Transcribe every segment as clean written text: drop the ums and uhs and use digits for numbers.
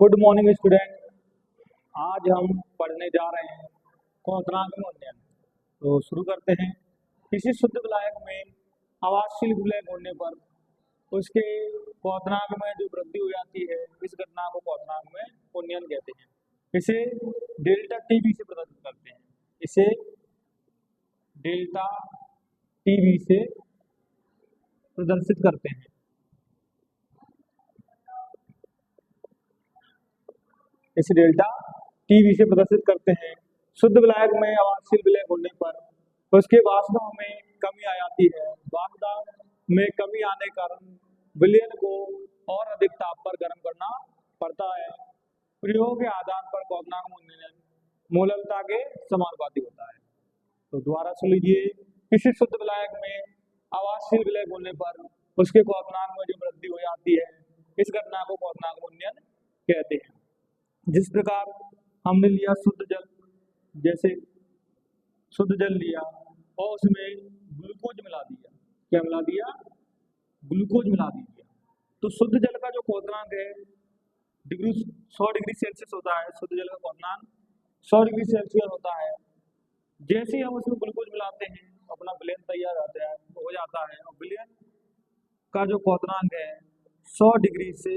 Good morning student. आज हम पढ़ने जा रहे हैं क्वथनांक में उन्नयन। तो शुरू करते हैं। किसी शुद्ध विलायक में अवांछनीय विलय होने पर उसके क्वथनांक में जो वृद्धि हो जाती है, इस घटना को क्वथनांक में उन्नयन कहते हैं। इसे डेल्टा टीवी से प्रदर्शित करते हैं। इसे डेल्टा टीवी से प्रदर्शित करते हैं। इसे डेल्टा टीवी से प्रदर्शित करते हैं। शुद्ध विलायक में अवांछनीय विलय होने पर उसके वाष्प में कमी आ जाती है। वाष्प में कमी आने के कारण विलयन को और अधिक ताप पर गर्म करना पड़ता है। प्रयोग के आधार पर क्वथनांक उन्नयन मूललता के समानुपाती होता है। तो दोबारा सुन लीजिए। किसी शुद्ध विलायक में अवांछनीय विलय होने पर उसके क्वथनांक में जो वृद्धि हो जाती है, इस घटना को क्वथनांक उन्नयन कहते हैं। जिस प्रकार हमने लिया शुद्ध जल, जैसे शुद्ध जल लिया और उसमें ग्लूकोज मिला दिया। क्या मिला दिया? ग्लूकोज मिला दिया। तो शुद्ध जल का जो क्वथनांक है 100 डिग्री सेल्सियस होता है। शुद्ध जल का क्वथनांक 100 डिग्री सेल्सियस होता है। जैसे ही हम उसमें ग्लूकोज मिलाते हैं, अपना विलयन तैयार हो जाता है और विलयन का जो क्वथनांक है 100 डिग्री से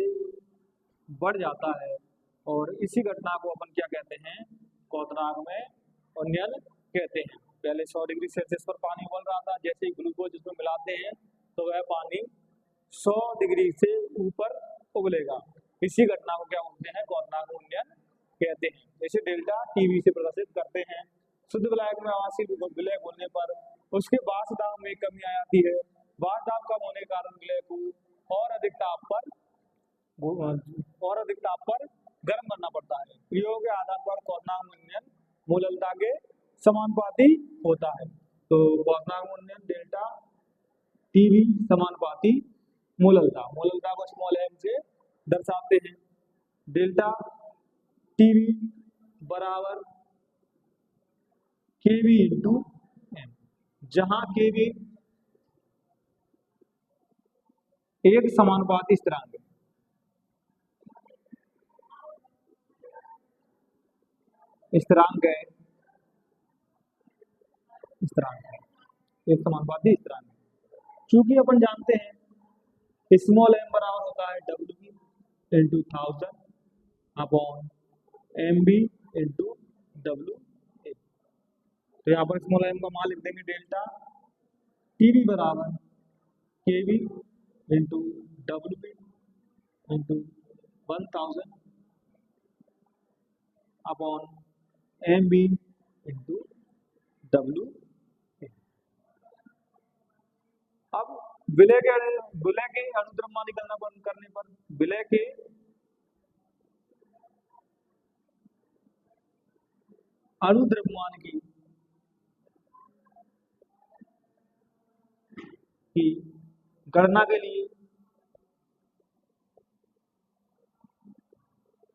बढ़ जाता है। और इसी घटना को अपन क्या कहते हैं? क्वथनांक में उन्नयन कहते हैं। पहले 100 डिग्री सेल्सियस पर पानी उबल रहा था, जैसे ही ग्लूकोज इसमें मिलाते हैं तो वह पानी 100 डिग्री से ऊपर उबलेगा। इसी घटना को क्या बोलते हैं? क्वथनांक उन्नयन कहते हैं। इसे डेल्टा टीवी से प्रदर्शित करते हैं। शुद्ध विलायक में अवांछनीय विलय होने पर उसके वाष्प दाब में कमी आ जाती है। वाष्प दाब कम होने के कारण विलय को और अधिक ताप पर गर्म करना पड़ता है। प्रयोग के आधार पर क्वथनांक उन्नयन मूललता के समानुपाती होता है। तो क्वथनांक उन्नयन डेल्टा टीवी समानुपाती मूललता को स्मॉल एम से दर्शाते हैं। डेल्टा टीवी बराबर केवी इंटू एम, जहां केवी एक समानुपाती स्थिरांक है। एक समानुपाती स्थिरांक है। चूंकि अपन जानते हैं स्मॉल एम बराबर होता है W into 1000 upon M B into W A. तो यहाँ पर स्मॉल एम का मान लिख देंगे डेल्टा टीवी बराबर KV into W B into 1000 upon M B into W. अब विलय के अणुद्रव्यमान की गणना करने पर विलय के अणुद्रव्यमान की गणना के लिए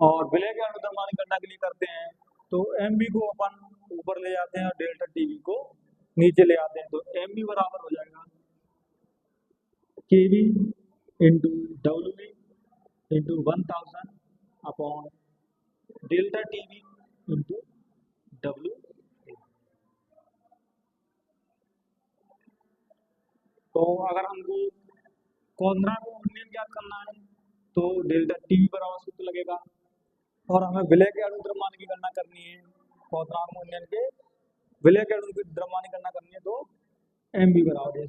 और विलय के अणुद्रव्यमान की गणना के लिए करते हैं तो एम बी को अपन ऊपर ले जाते हैं और डेल्टा टीवी को नीचे ले आते हैं। तो एम बी बराबर हो जाएगा KV into W B into 1000 upon delta TV into W. तो अगर हमको क्वथनांक उन्नयन ज्ञात करना है तो डेल्टा टीवी बराबर सूत्र लगेगा। और हमें विलय के अणुद्रव्यमान की गणना करनी है, क्वथनांक उन्नयन के विलय के अणुद्रव्यमान की गणना करनी है तो एम बी बराबर है